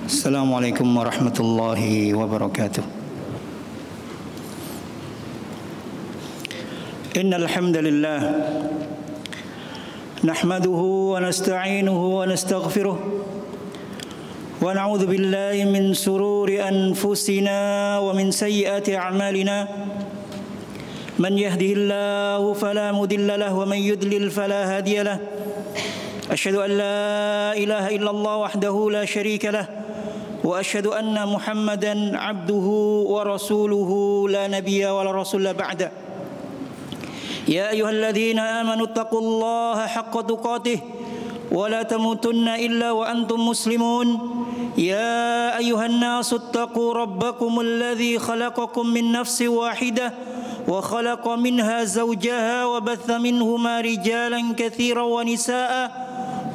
Assalamualaikum warahmatullahi wabarakatuh. Innal hamdalillah nahmaduhu wa nasta'inuhu wa nastaghfiruh wa na'udzu billahi min sururi anfusina wa min sayyiati a'malina. Man yahdihillahu fala mudilla lahu wa man yudlil fala hadiya lahu. Asyhadu an la ilaha illallah wahdahu la syarika lahu wa asyhadu anna Muhammadan abduhu wa rasuluhu la nabiyya wa la rasula ba'da. Ya ayyuhalladzina amanu taqullaha haqqa tuqatih wa la tamutunna illa wa antum muslimun. Ya ayyuhan nasu taqu rabbakumul ladzi khalaqakum min nafsin wahidah wa khalaqa minha zawjaha wa batha minhuma rijalan katsiran wa nisaa'a.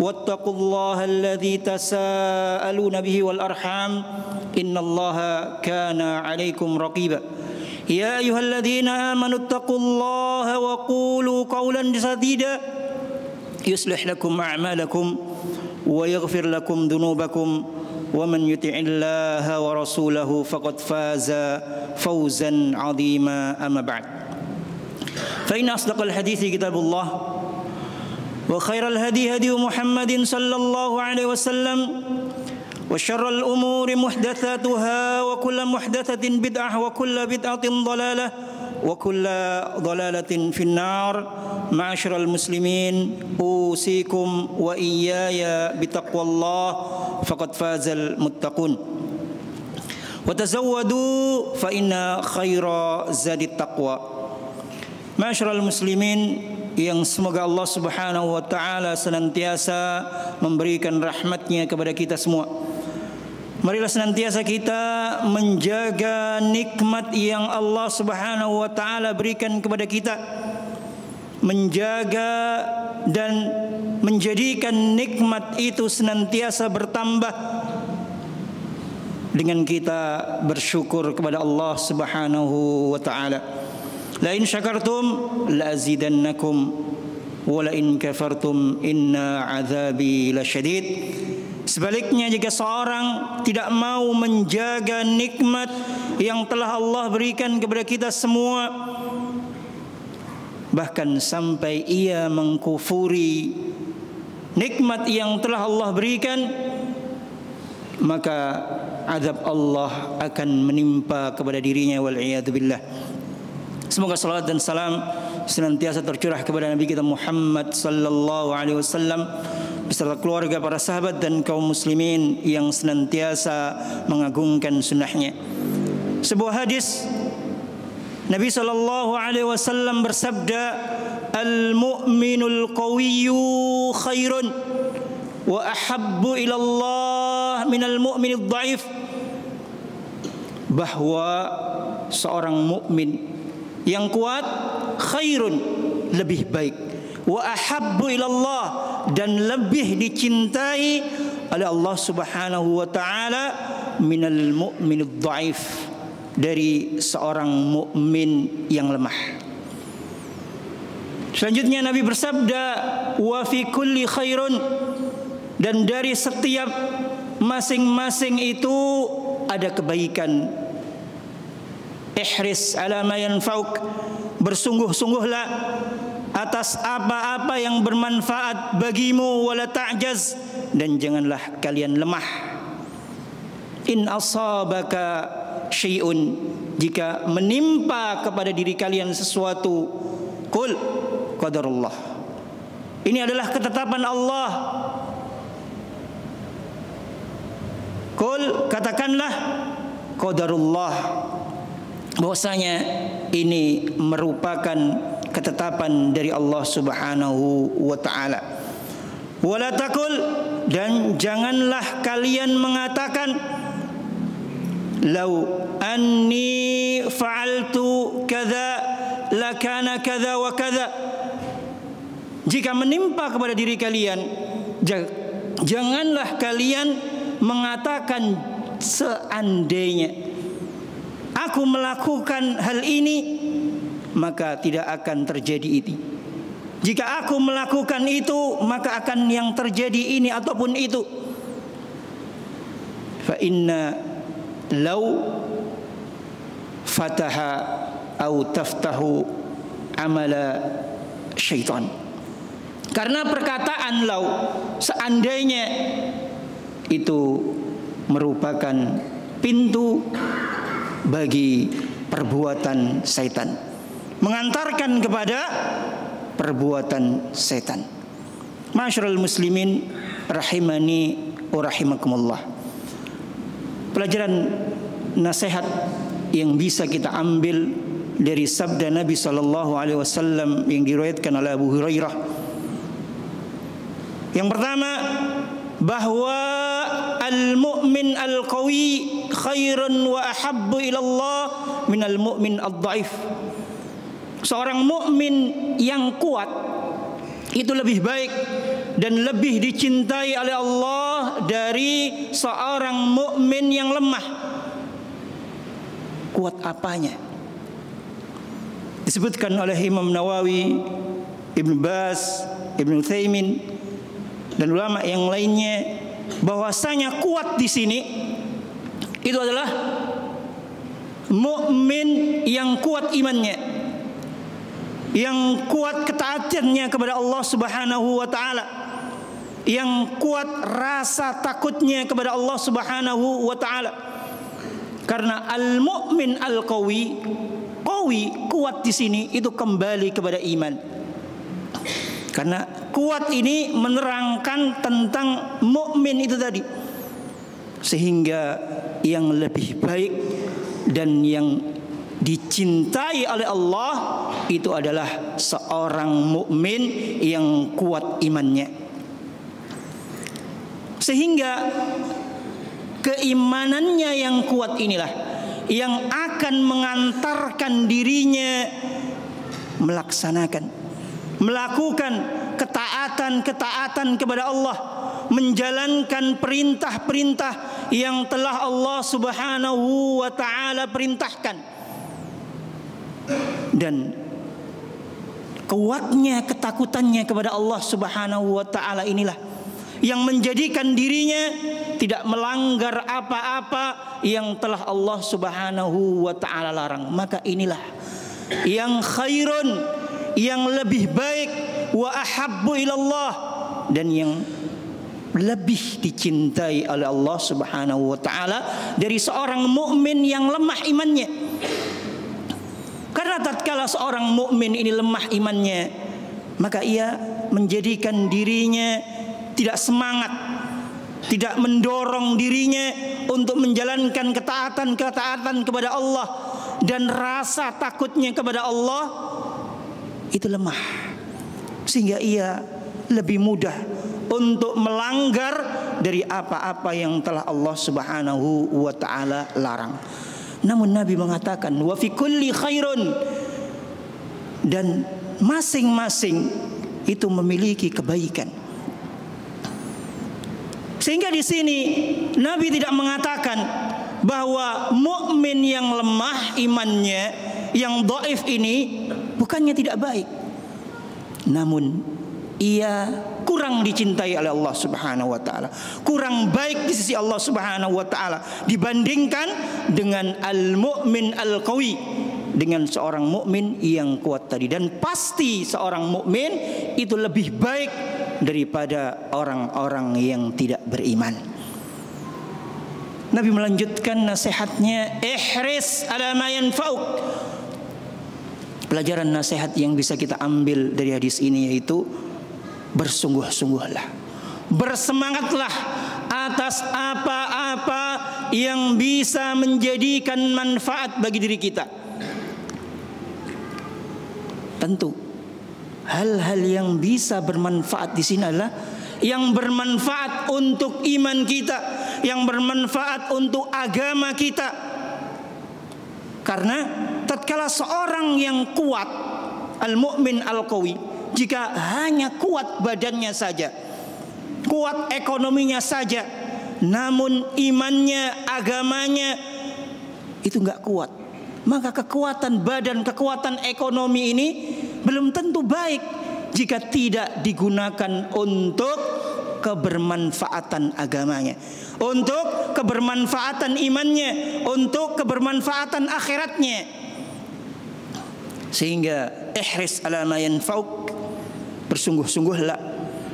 واتقوا الله الذي تساءلون به والأرحام إن الله كان عليكم رقيبا يا أيها الذين آمنوا اتقوا الله وقولوا قولا سديدا يصلح لكم أعمالكم ويغفر لكم ذنوبكم ومن يطع الله ورسوله فقد فاز فوزا عظيما أما بعد فإن أصدق الحديث كتاب الله وخير الهدي هدي محمد صلى الله عليه وسلم وشر الأمور محدثاتها وكل محدثة بدعة وكل بدعة ضلالة وكل ضلالة في النار. معاشر المسلمين أوصيكم وإياي بتقوى الله فقد فاز المتقون وتزودوا فإن خير زاد التقوى. معاشر المسلمين yang semoga Allah Subhanahu wa taala senantiasa memberikan rahmatnya kepada kita semua. Marilah senantiasa kita menjaga nikmat yang Allah Subhanahu wa taala berikan kepada kita, menjaga dan menjadikan nikmat itu senantiasa bertambah dengan kita bersyukur kepada Allah Subhanahu wa taala. La in syakartum la azidannakum wa la in kafartum inna azabi lasyadid. Sebaliknya, jika seorang tidak mau menjaga nikmat yang telah Allah berikan kepada kita semua, bahkan sampai ia mengkufuri nikmat yang telah Allah berikan, maka azab Allah akan menimpa kepada dirinya wal iyad billah. Semoga salawat dan salam senantiasa tercurah kepada Nabi kita Muhammad sallallahu alaihi wasallam beserta keluarga, para sahabat dan kaum muslimin yang senantiasa mengagungkan sunnahnya. Sebuah hadis Nabi sallallahu alaihi wasallam bersabda, "Al-mu'minul qawiyyu khairun wa ahabbu ila Allah minal mu'minid dhaif." Bahwa seorang mukmin yang kuat khairun, lebih baik, wa ahabbu ilallah, dan lebih dicintai oleh Allah Subhanahu wa taala minal mu'minid dhaif, dari seorang mukmin yang lemah. Selanjutnya Nabi bersabda, wa fi kulli khairun, dan dari setiap masing-masing itu ada kebaikan. Ihris ala ma yanfa'uk, bersungguh-sungguhlah atas apa-apa yang bermanfaat bagimu, wala ta'jaz, dan janganlah kalian lemah. In asabaka syai'un, jika menimpa kepada diri kalian sesuatu, qul qadarullah, ini adalah ketetapan Allah. Qul, katakanlah, qadarullah, bahwasanya ini merupakan ketetapan dari Allah Subhanahu wa taala. Wala taqul, dan janganlah kalian mengatakan, lau anni fa'altu kadza lakana kadza wa kadza. Jika menimpa kepada diri kalian, janganlah kalian mengatakan seandainya aku melakukan hal ini, maka tidak akan terjadi itu. Jika aku melakukan itu, maka akan yang terjadi ini ataupun itu. fa inna law fataha atau taftahu amala syaitan. Karena perkataan law, seandainya, itu merupakan pintu bagi perbuatan setan, mengantarkan kepada perbuatan setan. Ma'asyiral muslimin rahimani wa rahimakumullah. Pelajaran nasihat yang bisa kita ambil dari sabda Nabi sallallahu alaihi wasallam yang diriwayatkan oleh Abu Hurairah. Yang pertama, bahwa al-mu'min al-qawi khairun wa ahabbu ila Allah minal mu'min ad-dhaif. Seorang mukmin yang kuat itu lebih baik dan lebih dicintai oleh Allah dari seorang mukmin yang lemah. Kuat apanya? Disebutkan oleh Imam Nawawi, Ibn Baz, Ibn Utsaimin dan ulama yang lainnya bahwasanya kuat di sini itu adalah mukmin yang kuat imannya, yang kuat ketaatannya kepada Allah Subhanahu wa taala, yang kuat rasa takutnya kepada Allah Subhanahu wa taala. Karena al-mu'min al-qawi, kuat di sini itu kembali kepada iman. Karena kuat ini menerangkan tentang mukmin itu tadi. Sehingga yang lebih baik dan yang dicintai oleh Allah itu adalah seorang mukmin yang kuat imannya. Sehingga keimanannya yang kuat inilah yang akan mengantarkan dirinya melakukan ketaatan kepada Allah, menjalankan perintah-perintah yang telah Allah Subhanahu wa taala perintahkan. Dan kuatnya ketakutannya kepada Allah Subhanahu wa taala inilah yang menjadikan dirinya tidak melanggar apa-apa yang telah Allah Subhanahu wa taala larang. Maka inilah yang khairun, yang lebih baik, wa ahabbu ilallah, dan yang lebih dicintai oleh Allah Subhanahu wa taala dari seorang mukmin yang lemah imannya. Karena tatkala seorang mukmin ini lemah imannya, maka ia menjadikan dirinya tidak semangat, tidak mendorong dirinya untuk menjalankan ketaatan kepada Allah, dan rasa takutnya kepada Allah itu lemah, sehingga ia lebih mudah untuk melanggar dari apa-apa yang telah Allah Subhanahu wa taala larang. Namun Nabi mengatakan wa fi kulli khairun, dan masing-masing itu memiliki kebaikan. Sehingga di sini Nabi tidak mengatakan bahwa mukmin yang lemah imannya, yang dhaif ini bukannya tidak baik, namun ia kurang dicintai oleh Allah Subhanahu wa taala, kurang baik di sisi Allah Subhanahu wa taala dibandingkan dengan al-mu'min al-qawi, dengan seorang mukmin yang kuat tadi. Dan pasti seorang mukmin itu lebih baik daripada orang-orang yang tidak beriman. Nabi melanjutkan nasihatnya, ihris ala ma yanfa'uk. Pelajaran nasihat yang bisa kita ambil dari hadis ini yaitu bersungguh-sungguhlah, bersemangatlah atas apa-apa yang bisa menjadikan manfaat bagi diri kita. Tentu hal-hal yang bisa bermanfaat di sini adalah yang bermanfaat untuk iman kita, yang bermanfaat untuk agama kita. Karena tatkala seorang yang kuat, al-mu'min al-qawi, jika hanya kuat badannya saja, kuat ekonominya saja, namun imannya, agamanya itu enggak kuat, maka kekuatan badan, kekuatan ekonomi ini belum tentu baik jika tidak digunakan untuk kebermanfaatan agamanya, untuk kebermanfaatan imannya, untuk kebermanfaatan akhiratnya. Sehingga ihris ala ma yanfa'uk, bersungguh-sungguhlah,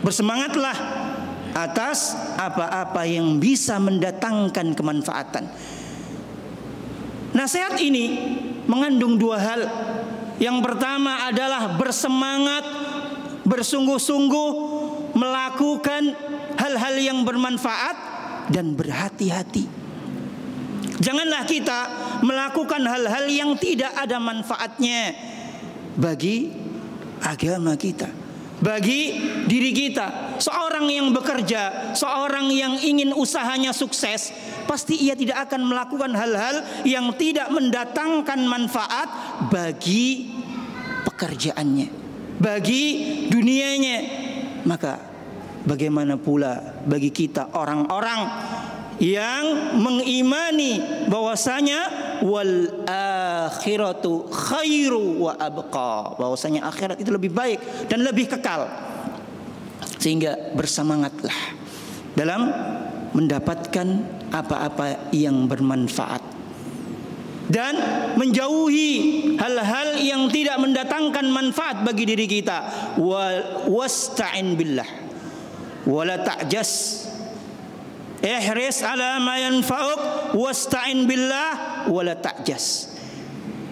bersemangatlah atas apa-apa yang bisa mendatangkan kemanfaatan. Nasihat ini mengandung dua hal. Yang pertama adalah bersemangat, bersungguh-sungguh melakukan hal-hal yang bermanfaat dan berhati-hati. Janganlah kita melakukan hal-hal yang tidak ada manfaatnya bagi agama kita, bagi diri kita. Seorang yang bekerja, seorang yang ingin usahanya sukses, pasti ia tidak akan melakukan hal-hal yang tidak mendatangkan manfaat bagi pekerjaannya, bagi dunianya. Maka bagaimana pula bagi kita orang-orang yang mengimani bahwasanya wal akhiratu khairu wa abqa, bahwasanya akhirat itu lebih baik dan lebih kekal. Sehingga bersemangatlah dalam mendapatkan apa-apa yang bermanfaat dan menjauhi hal-hal yang tidak mendatangkan manfaat bagi diri kita. Wasta'in billah wala ta'jas. Ihris ala ma yanfa'uk wasta'in billah wala ta'jas.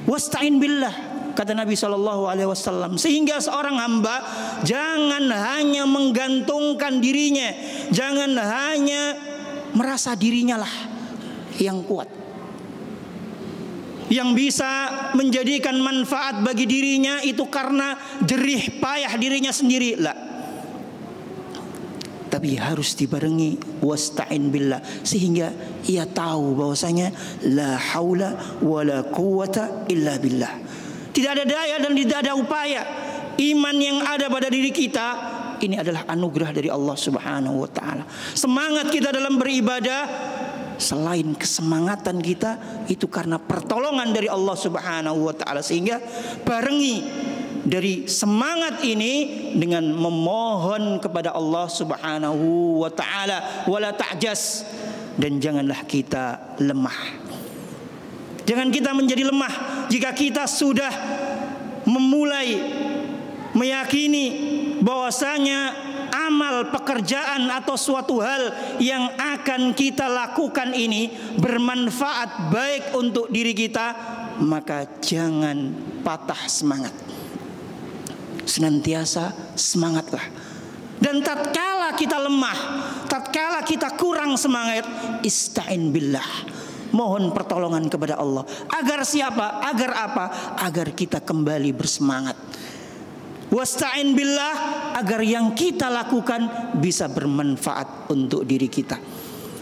Wasta'in billah, kata Nabi SAW. Sehingga seorang hamba jangan hanya menggantungkan dirinya, jangan hanya merasa dirinya lah yang kuat, yang bisa menjadikan manfaat bagi dirinya itu karena jerih payah dirinya sendiri. Lah, tapi harus dibarengi wasta'in billah, sehingga ia tahu bahwasanya la haula wala quwata illa billah. Tidak ada daya dan tidak ada upaya. Iman yang ada pada diri kita ini adalah anugerah dari Allah Subhanahu wa taala. Semangat kita dalam beribadah, selain kesemangatan kita itu karena pertolongan dari Allah Subhanahu wa taala. Sehingga barengi dari semangat ini dengan memohon kepada Allah Subhanahu wa taala, wala ta'jas, dan janganlah kita lemah. Jangan kita menjadi lemah jika kita sudah memulai meyakini bahwasanya amal, pekerjaan atau suatu hal yang akan kita lakukan ini bermanfaat baik untuk diri kita, maka jangan patah semangat. Senantiasa semangatlah. Dan tatkala kita lemah, tatkala kita kurang semangat, ista'in billah, mohon pertolongan kepada Allah. Agar siapa? Agar apa? Agar kita kembali bersemangat. Wasta'in billah, agar yang kita lakukan bisa bermanfaat untuk diri kita.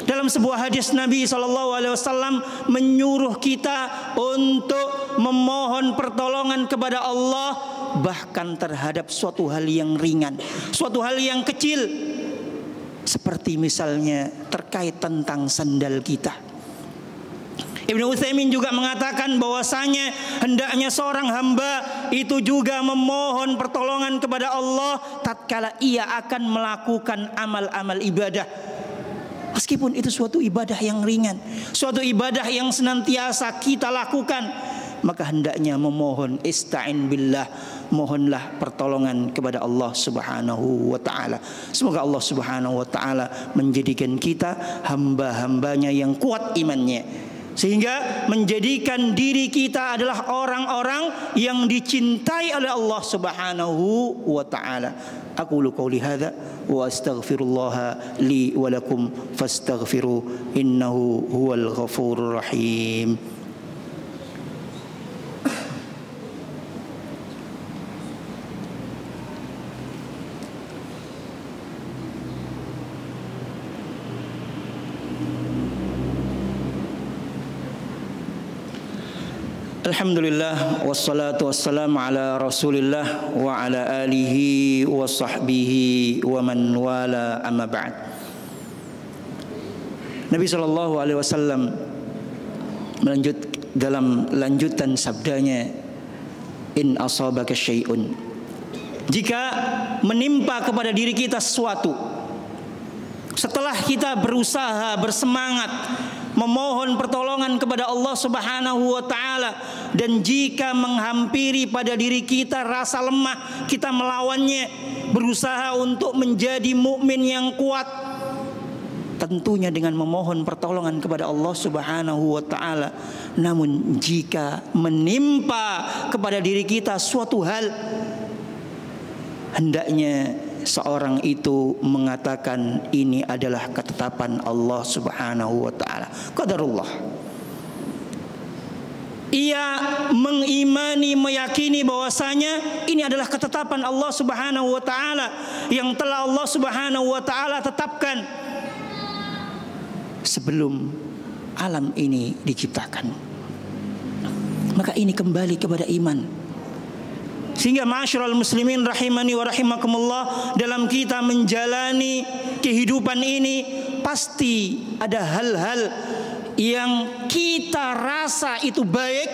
Dalam sebuah hadis Nabi SAW menyuruh kita untuk memohon pertolongan kepada Allah, bahkan terhadap suatu hal yang ringan, suatu hal yang kecil, seperti misalnya terkait tentang sandal kita. Ibnu Utsaimin juga mengatakan bahwasanya hendaknya seorang hamba itu juga memohon pertolongan kepada Allah tatkala ia akan melakukan amal-amal ibadah. Meskipun itu suatu ibadah yang ringan, suatu ibadah yang senantiasa kita lakukan, maka hendaknya memohon ista'in billah, mohonlah pertolongan kepada Allah Subhanahu wa taala. Semoga Allah Subhanahu wa taala menjadikan kita hamba-hambanya yang kuat imannya, sehingga menjadikan diri kita adalah orang-orang yang dicintai oleh Allah Subhanahu wa taala. Aqulu qouli hadza wa astaghfirullah li wa lakum fastaghfiru innahu huwal ghafurur rahim. Alhamdulillah wassalatu wassalamu ala Rasulillah wa ala alihi wa sahbihi wa man wala, amma ba'd. Nabi SAW dalam lanjutan sabdanya, in asabaka syai'un, jika menimpa kepada diri kita sesuatu, Setelah kita berusaha, bersemangat memohon pertolongan kepada Allah Subhanahu wa taala, dan jika menghampiri pada diri kita rasa lemah, kita melawannya, berusaha untuk menjadi mukmin yang kuat, tentunya dengan memohon pertolongan kepada Allah Subhanahu wa taala. Namun jika menimpa kepada diri kita suatu hal, hendaknya seorang itu mengatakan ini adalah ketetapan Allah Subhanahu wa taala, qadarullah. Ia mengimani, meyakini bahwasanya ini adalah ketetapan Allah Subhanahu wa taala yang telah Allah Subhanahu wa taala tetapkan sebelum alam ini diciptakan. Maka ini kembali kepada iman. Sehingga ma'asyiral muslimin rahimani wa rahimakumullah, dalam kita menjalani kehidupan ini pasti ada hal-hal yang kita rasa itu baik,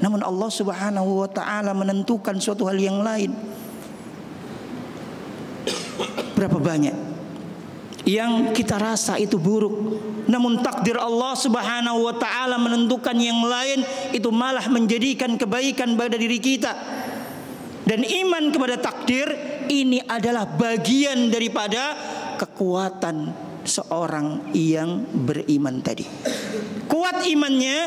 namun Allah Subhanahu wa taala menentukan suatu hal yang lain. Berapa banyak yang kita rasa itu buruk, namun takdir Allah Subhanahu wa taala menentukan yang lain, itu malah menjadikan kebaikan pada diri kita. Dan iman kepada takdir ini adalah bagian daripada kekuatan seorang yang beriman tadi. Kuat imannya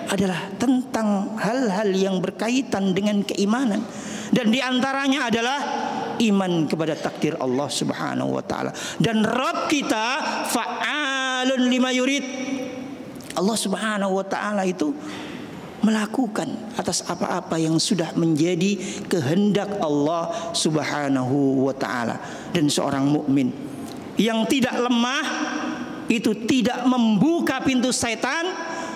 adalah tentang hal-hal yang berkaitan dengan keimanan, dan diantaranya adalah iman kepada takdir Allah Subhanahu wa taala. Dan Rabb kita fa'alun lima yurid. Allah Subhanahu wa taala itu melakukan atas apa-apa yang sudah menjadi kehendak Allah Subhanahu wa taala. Dan seorang mukmin yang tidak lemah itu tidak membuka pintu setan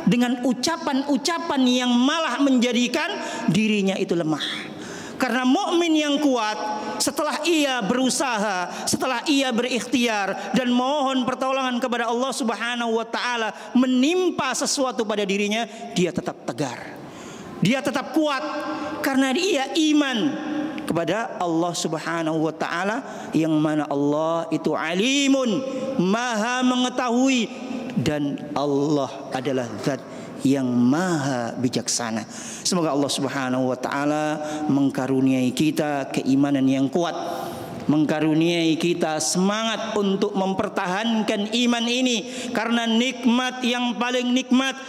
dengan ucapan-ucapan yang malah menjadikan dirinya itu lemah. Karena mukmin yang kuat, setelah ia berusaha, setelah ia berikhtiar dan mohon pertolongan kepada Allah Subhanahu wa taala, menimpa sesuatu pada dirinya, dia tetap tegar. Dia tetap kuat karena dia iman kepada Allah Subhanahu wa taala, yang mana Allah itu alimun, maha mengetahui, dan Allah adalah zat yang maha bijaksana. Semoga Allah Subhanahu wa taala mengkaruniai kita keimanan yang kuat, mengkaruniai kita semangat untuk mempertahankan iman ini, karena nikmat yang paling nikmat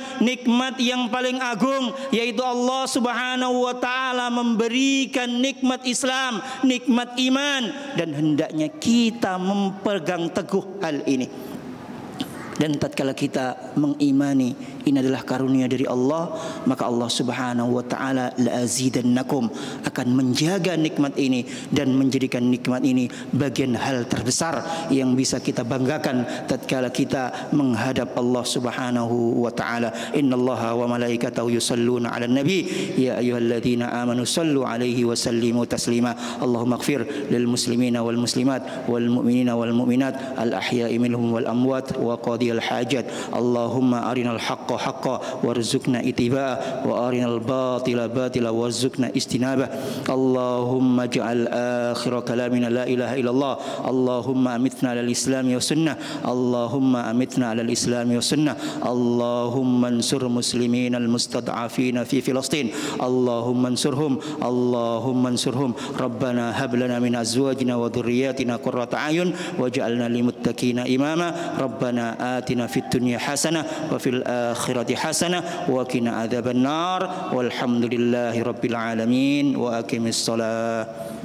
yang paling agung, yaitu Allah Subhanahu wa taala memberikan nikmat Islam, nikmat iman, dan hendaknya kita memegang teguh hal ini. Dan tatkala kita mengimani ini adalah karunia dari Allah, maka Allah Subhanahu wa taala la'azidannakum, akan menjaga nikmat ini dan menjadikan nikmat ini bagian hal terbesar yang bisa kita banggakan tatkala kita menghadap Allah Subhanahu wa taala. Innallaha wa malaikatahu yusalluna 'alan nabi ya ayyuhalladzina amanu sallu 'alaihi wa sallimu taslima. Allahumma ighfir lil muslimina wal muslimat wal mu'minina wal mu'minat al ahya'i minhum wal amwat wa qadi الحاجات. اللهم أرنا الحق حقا وارزقنا اتباعه وأرنا الباطل باطلا وارزقنا اجتنابه. اللهم اجعل آخر كلامنا لا إله إلا الله. اللهم أمتنا على الإسلام والسنة. اللهم أمتنا على الإسلام والسنة. اللهم انصر المسلمين المستضعفين في فلسطين. اللهم انصرهم. اللهم انصرهم. ربنا هب لنا من أزواجنا وذرياتنا قرة أعين واجعلنا للمتقين إماما. ربنا آتنا في الدنيا حسنة وفي الآخرة حسنة وقنا عذاب النار. والحمد لله رب العالمين. وأقم الصلاة.